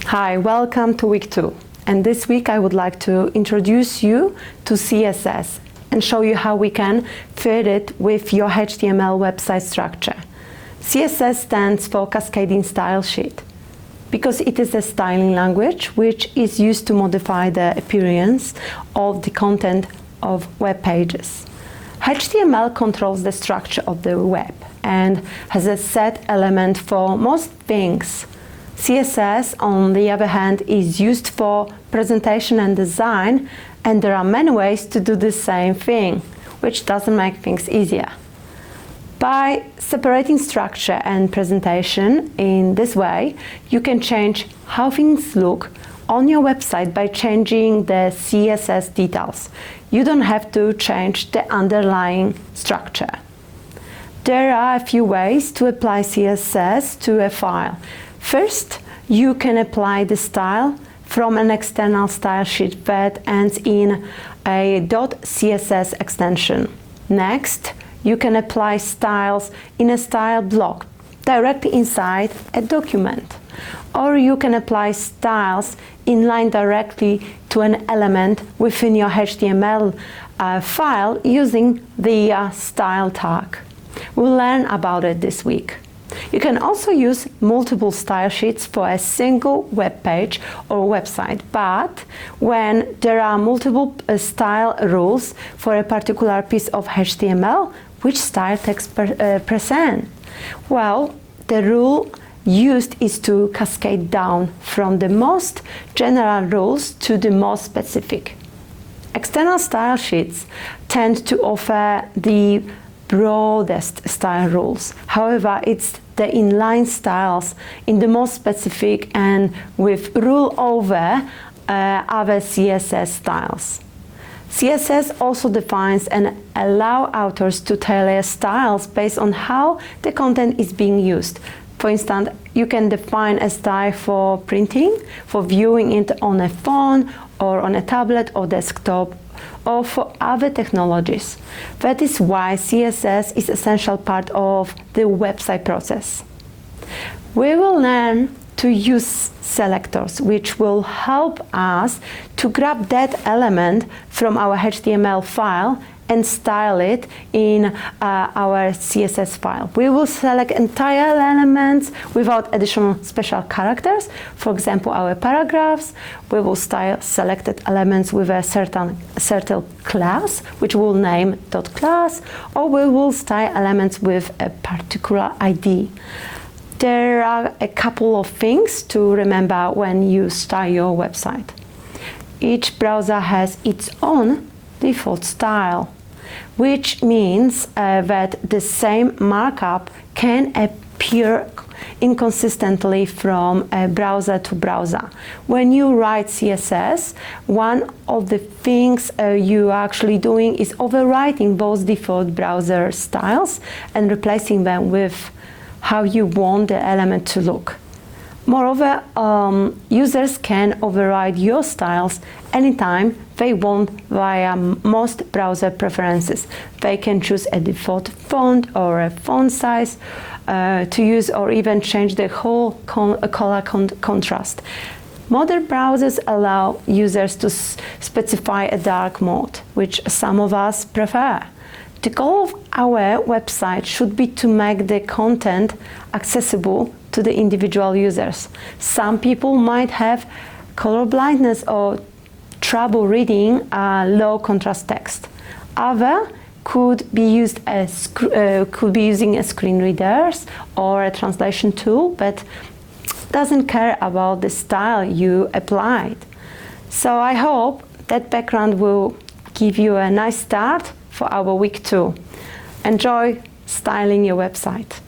Hi, welcome to week 2. And this week I would like to introduce you to CSS and show you how we can fit it with your HTML website structure. CSS stands for Cascading Style Sheet because it is a styling language which is used to modify the appearance of the content of web pages. HTML controls the structure of the web and has a set element for most things. CSS, on the other hand, is used for presentation and design, and there are many ways to do the same thing, which doesn't make things easier. By separating structure and presentation in this way, you can change how things look on your website by changing the CSS details. You don't have to change the underlying structure. There are a few ways to apply CSS to a file. First, you can apply the style from an external style sheet that ends in a .css extension. Next, you can apply styles in a style block directly inside a document. Or you can apply styles inline directly to an element within your HTML file using the style tag. We'll learn about it this week. You can also use multiple style sheets for a single web page or website, but when there are multiple style rules for a particular piece of HTML, which style text present? Well, the rule used is to cascade down from the most general rules to the most specific. External style sheets tend to offer the broadest style rules. However, it's the inline styles in the most specific and with rule over other CSS styles. CSS also defines and allows authors to tailor styles based on how the content is being used. For instance, you can define a style for printing, for viewing it on a phone or on a tablet or desktop, or for other technologies. That is why CSS is an essential part of the website process. We will learn to use selectors, which will help us to grab that element from our HTML file and style it in our CSS file. We will select entire elements without additional special characters. For example, our paragraphs. We will style selected elements with a certain class, which we'll name .class, or we will style elements with a particular ID. There are a couple of things to remember when you style your website. Each browser has its own default style, which means that the same markup can appear inconsistently from browser to browser. When you write CSS, one of the things you are actually doing is overwriting those default browser styles and replacing them with how you want the element to look. Moreover, users can override your styles anytime they want via most browser preferences. They can choose a default font or a font size to use, or even change the whole color contrast. Modern browsers allow users to specify a dark mode, which some of us prefer. The goal of our website should be to make the content accessible to the individual users. Some people might have color blindness or trouble reading low contrast text. Others could be using screen readers or a translation tool, but doesn't care about the style you applied. So I hope that background will give you a nice start for our week 2. Enjoy styling your website.